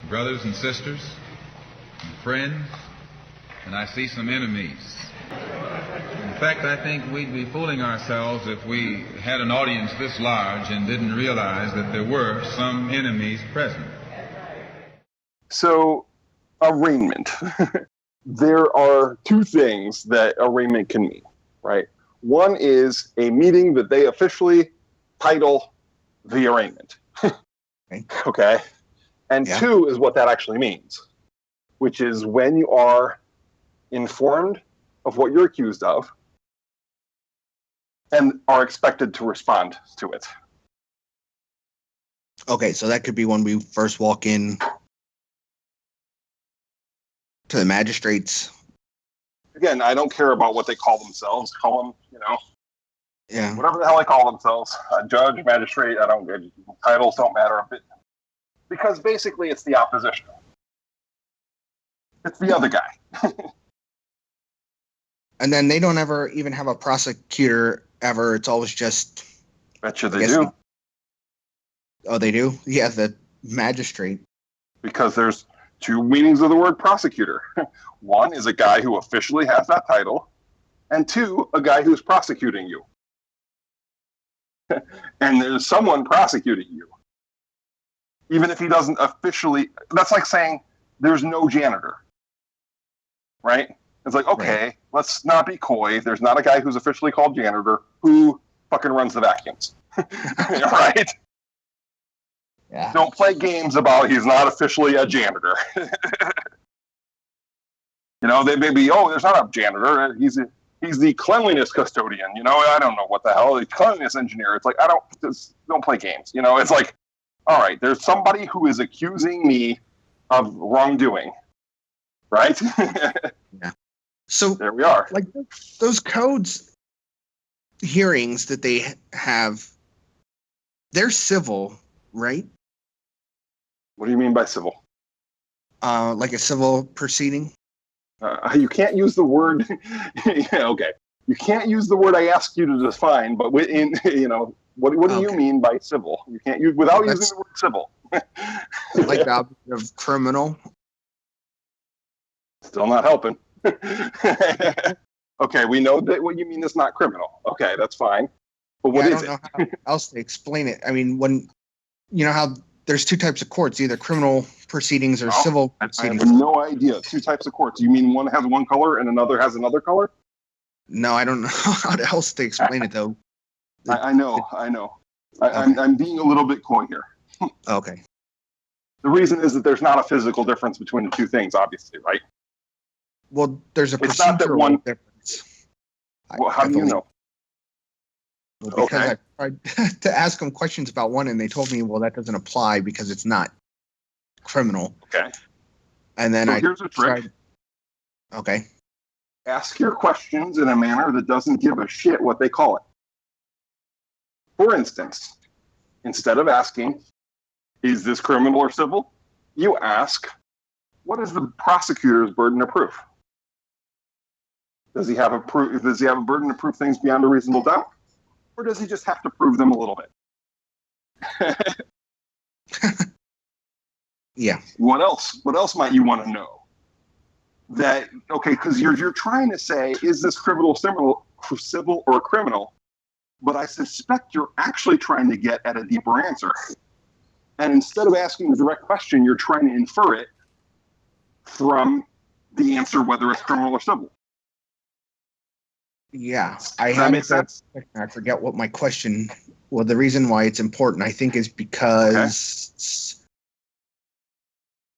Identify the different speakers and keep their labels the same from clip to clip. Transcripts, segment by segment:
Speaker 1: brothers and sisters, and friends, and I see some enemies. In fact, I think we'd be fooling ourselves if we had an audience this large and didn't realize that there were some enemies present.
Speaker 2: So, arraignment. There are two things that arraignment can mean, right? One is a meeting that they officially title the arraignment. Okay? And two is what that actually means, which is when you are informed of what you're accused of and are expected to respond to it.
Speaker 3: Okay, so that could be when we first walk in to the magistrates.
Speaker 2: Again, I don't care about what they call themselves. Call them, whatever the hell they call themselves. Judge, magistrate, titles don't matter a bit. Because basically it's the opposition. It's the other guy.
Speaker 3: And then they don't ever even have a prosecutor ever. It's always just...
Speaker 2: Betcha they do.
Speaker 3: Oh, they do? Yeah, the magistrate.
Speaker 2: Because there's two meanings of the word prosecutor. One is a guy who officially has that title, and two, a guy who's prosecuting you. And there's someone prosecuting you. Even if he doesn't officially... That's like saying there's no janitor. Right? It's like, okay, let's not be coy. There's not a guy who's officially called janitor who fucking runs the vacuums. Right?
Speaker 3: Yeah.
Speaker 2: Don't play games about he's not officially a janitor. They may be, there's not a janitor. He's the cleanliness custodian. I don't know what the hell, the cleanliness engineer. It's like, don't play games. It's like, all right, there's somebody who is accusing me of wrongdoing. Right?
Speaker 3: Yeah. So
Speaker 2: there we are.
Speaker 3: Like those codes hearings that they have, they're civil, right?
Speaker 2: What do you mean by civil?
Speaker 3: Like a civil proceeding?
Speaker 2: You can't use the word. Okay. You can't use the word I asked you to define, but what do you mean by civil? You can't use without using the word civil.
Speaker 3: Like the opposite of criminal.
Speaker 2: Still not helping. Okay, we know that what you mean is not criminal. Okay, that's fine. But what is it? I don't know
Speaker 3: how else to explain it. I mean, when how there's two types of courts, either criminal proceedings or civil proceedings.
Speaker 2: I have no idea. Two types of courts. You mean one has one color and another has another color?
Speaker 3: No, I don't know how else to explain it though.
Speaker 2: I know. I'm being a little bit coy here.
Speaker 3: Okay.
Speaker 2: The reason is that there's not a physical difference between the two things, obviously, right?
Speaker 3: Well, there's a procedural difference.
Speaker 2: Well, how do you know?
Speaker 3: Well, because I tried to ask them questions about one, and they told me, well, that doesn't apply because it's not criminal.
Speaker 2: Okay.
Speaker 3: And then
Speaker 2: here's a trick.
Speaker 3: Okay.
Speaker 2: Ask your questions in a manner that doesn't give a shit what they call it. For instance, instead of asking, is this criminal or civil? You ask, what is the prosecutor's burden of proof? Does he have a burden to prove things beyond a reasonable doubt? Or does he just have to prove them a little bit?
Speaker 3: Yeah.
Speaker 2: What else? What else might you want to know? Because you're trying to say, is this criminal civil or criminal? But I suspect you're actually trying to get at a deeper answer. And instead of asking the direct question, you're trying to infer it from the answer, whether it's criminal or civil.
Speaker 3: Yeah,
Speaker 2: I
Speaker 3: forget what my question. Well, the reason why it's important, I think, is because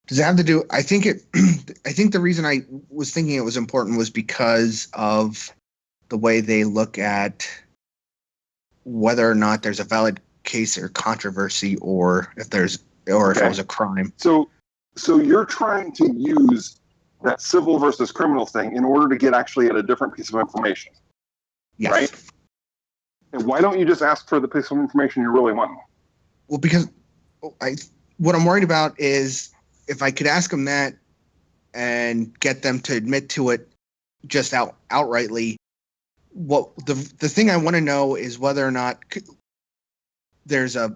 Speaker 3: does it have to do? I think the reason I was thinking it was important was because of the way they look at whether or not there's a valid case or controversy, or if it was a crime.
Speaker 2: So you're trying to use that civil versus criminal thing in order to get actually at a different piece of information.
Speaker 3: Yes.
Speaker 2: Right? And why don't you just ask for the piece of information you really want?
Speaker 3: Well, because what I'm worried about is if I could ask them that and get them to admit to it just outrightly, what the thing I want to know is whether or not there's a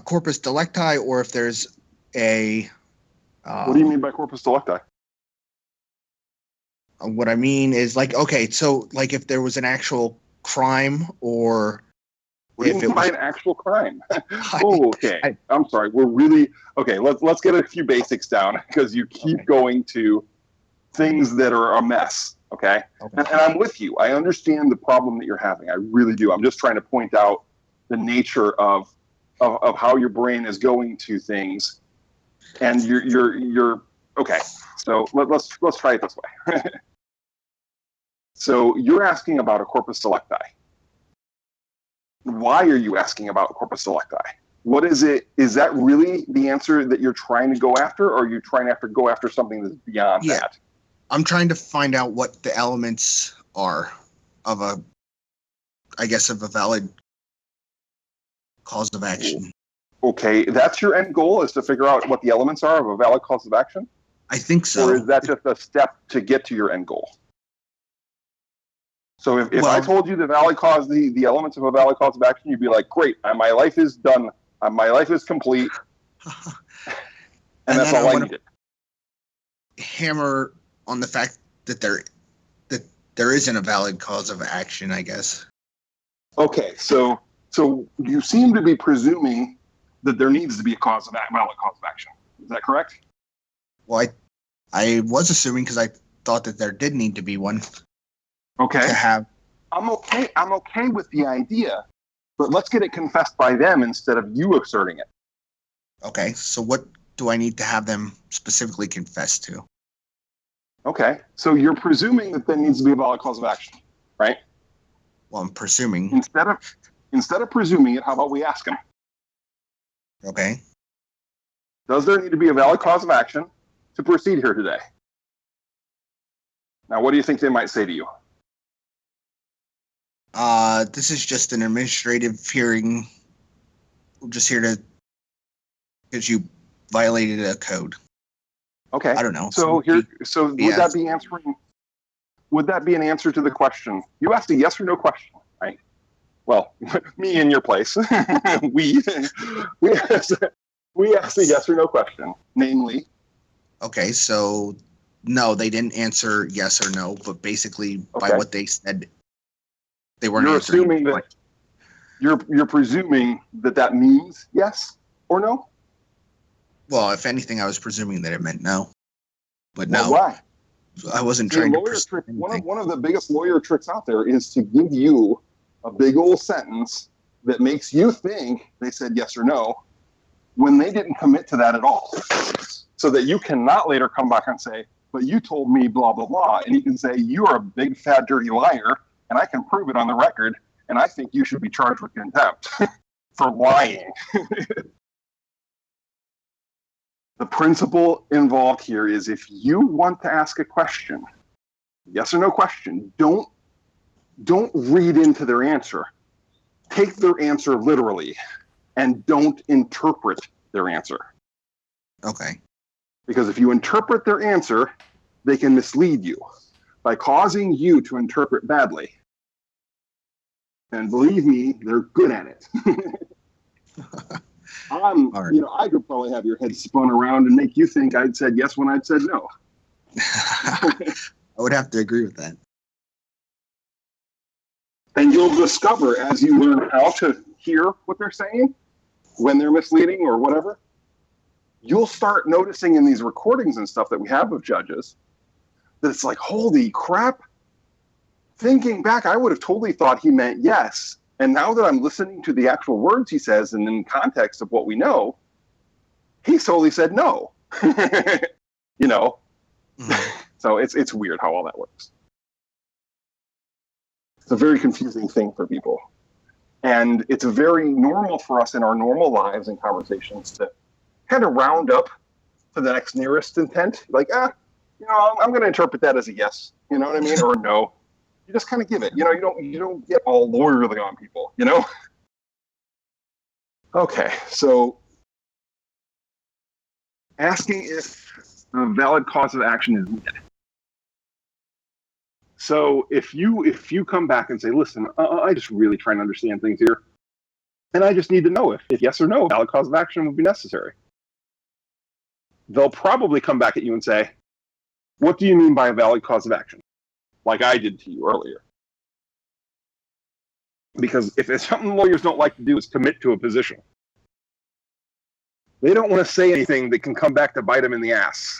Speaker 3: corpus delicti, or if there's a
Speaker 2: What do you mean by corpus delicti?
Speaker 3: What I mean is like, okay, so like if there was an actual crime or
Speaker 2: What do you
Speaker 3: if
Speaker 2: mean
Speaker 3: it
Speaker 2: by
Speaker 3: was,
Speaker 2: an actual crime? Oh, okay. I'm sorry. We're really okay. Let's get a few basics down because you keep going to things that are a mess. Okay, and I'm with you. I understand the problem that you're having. I really do. I'm just trying to point out the nature of how your brain is going to things, and you're okay. So let's try it this way. So you're asking about a corpus delicti. Why are you asking about corpus delicti? What is it? Is that really the answer that you're trying to go after, or are you trying to go after something that's beyond that?
Speaker 3: I'm trying to find out what the elements are of a valid cause of action.
Speaker 2: Okay, that's your end goal, is to figure out what the elements are of a valid cause of action?
Speaker 3: I think so.
Speaker 2: Or is that just a step to get to your end goal? So if I told you the elements of a valid cause of action, you'd be like, great, my life is done. My life is complete. and that's all I needed.
Speaker 3: Hammer on the fact that there isn't a valid cause of action, I guess.
Speaker 2: Okay, so you seem to be presuming that there needs to be a valid cause of action. Is that correct?
Speaker 3: Well, I was assuming because I thought that there did need to be one.
Speaker 2: Okay.
Speaker 3: To have.
Speaker 2: I'm okay with the idea, but let's get it confessed by them instead of you asserting it.
Speaker 3: Okay, so what do I need to have them specifically confess to?
Speaker 2: Okay, so you're presuming that there needs to be a valid cause of action, right?
Speaker 3: Well, I'm presuming.
Speaker 2: Instead of presuming it, how about we ask them?
Speaker 3: Okay.
Speaker 2: Does there need to be a valid cause of action to proceed here today? Now, what do you think they might say to you?
Speaker 3: This is just an administrative hearing. We're just here to, because you violated a code.
Speaker 2: Okay.
Speaker 3: I don't know.
Speaker 2: So would that be an answer to the question? You asked a yes or no question, right? Well, me in your place. we asked a yes or no question, namely.
Speaker 3: Okay, so no, they didn't answer yes or no, but basically by what they said, they weren't answering.
Speaker 2: You're presuming that means yes or no?
Speaker 3: Well, if anything, I was presuming that it meant no. But no.
Speaker 2: Why?
Speaker 3: I wasn't trying to
Speaker 2: one of the biggest lawyer tricks out there is to give you a big old sentence that makes you think they said yes or no when they didn't commit to that at all. So that you cannot later come back and say, but you told me blah, blah, blah. And you can say, you are a big, fat, dirty liar, and I can prove it on the record, and I think you should be charged with contempt for lying. The principle involved here is if you want to ask a question, yes or no question, don't read into their answer. Take their answer literally and don't interpret their answer.
Speaker 3: Okay.
Speaker 2: Because if you interpret their answer, they can mislead you by causing you to interpret badly. And believe me, they're good at it. I could probably have your head spun around and make you think I'd said yes when I'd said no.
Speaker 3: I would have to agree with that.
Speaker 2: And you'll discover as you learn how to hear what they're saying, when they're misleading or whatever, you'll start noticing in these recordings and stuff that we have of judges that it's like, holy crap. Thinking back, I would have totally thought he meant yes. And now that I'm listening to the actual words he says and in context of what we know, he totally said no. So it's weird how all that works. It's a very confusing thing for people. And it's very normal for us in our normal lives and conversations to kind of round up to the next nearest intent. Like, I'm going to interpret that as a yes. You know what I mean? Or no. You just kind of give it. You don't get all lawyerly on people, Okay, so asking if a valid cause of action is needed. So if you come back and say, listen, I just really trying to understand things here, and I just need to know if yes or no, valid cause of action would be necessary. they'll probably come back at you and say, what do you mean by a valid cause of action? Like I did to you earlier. Because if it's something lawyers don't like to do is commit to a position. They don't want to say anything that can come back to bite them in the ass.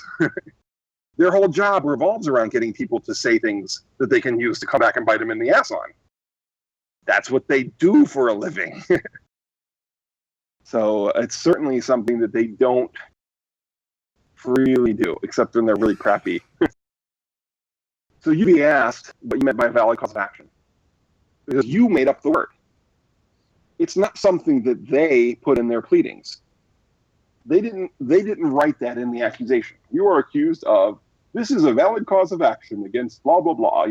Speaker 2: Their whole job revolves around getting people to say things that they can use to come back and bite them in the ass on. That's what they do for a living. So it's certainly something that they don't freely do, except when they're really crappy. So you'd be asked what you meant by valid cause of action. Because you made up the word. It's not something that they put in their pleadings. They didn't write that in the accusation. You are accused of, this is a valid cause of action against blah, blah, blah.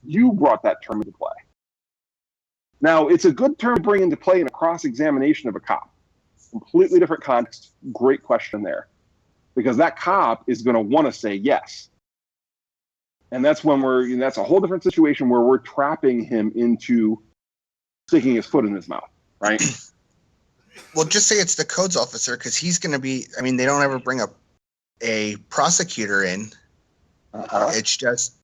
Speaker 2: You brought that term into play. Now, it's a good term to bring into play in a cross-examination of a cop. Completely different context. Great question there. Because that cop is going to want to say yes. And that's when that's a whole different situation where we're trapping him into sticking his foot in his mouth, right?
Speaker 3: Well, just say it's the codes officer, because he's going to be, they don't ever bring up a prosecutor in. It's just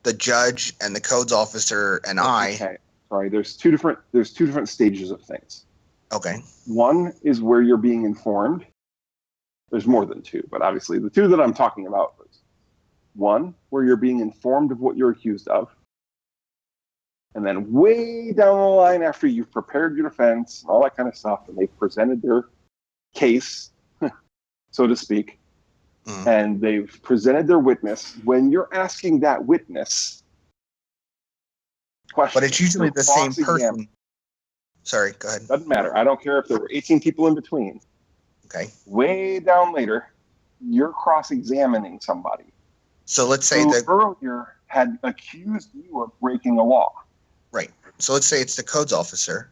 Speaker 3: the judge and the codes officer and I.
Speaker 2: Okay. Sorry, there's two different stages of things.
Speaker 3: Okay.
Speaker 2: One is where you're being informed. There's more than two, but obviously the two that I'm talking about is one, where you're being informed of what you're accused of. And then way down the line, after you've prepared your defense and all that kind of stuff, and they've presented their case, so to speak, and they've presented their witness, when you're asking that witness questions.
Speaker 3: But it's usually the same person. Sorry, go ahead.
Speaker 2: Doesn't matter. I don't care if there were 18 people in between.
Speaker 3: Okay.
Speaker 2: Way down later, you're cross-examining somebody.
Speaker 3: So let's say
Speaker 2: that earlier had accused you of breaking a law.
Speaker 3: Right. So let's say it's the codes officer.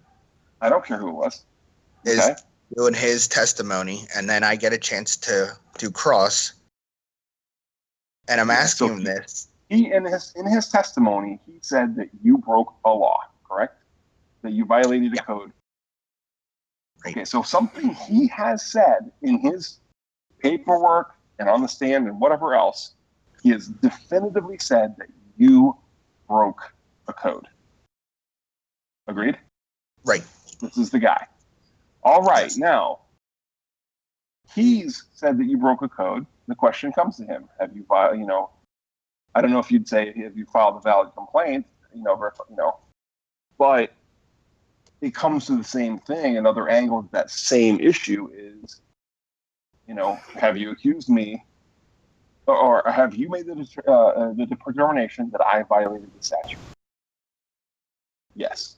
Speaker 2: I don't care who it was.
Speaker 3: Is doing his testimony, and then I get a chance to do cross. And I'm asking him this.
Speaker 2: He in his testimony, he said that you broke a law, correct? That you violated a code. Right. Okay, so something he has said in his paperwork and on the stand and whatever else, he has definitively said that you broke a code. Agreed? Right. This is the guy. All right, yes. Now, he's said that you broke a code. The question comes to him: have you filed? I don't know if you'd say have you filed a valid complaint? But it comes to the same thing. Another angle of that same issue is, have you accused me, or have you made the determination that I violated the statute? Yes.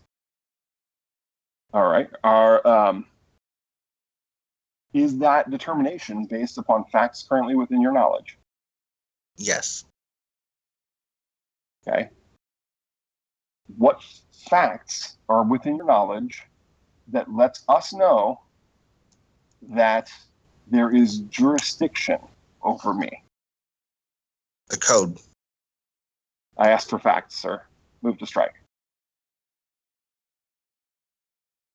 Speaker 2: All right. Is that determination based upon facts currently within your knowledge?
Speaker 3: Yes.
Speaker 2: Okay. What facts are within your knowledge that lets us know that there is jurisdiction over me?
Speaker 3: The code.
Speaker 2: I asked for facts, sir. Move to strike.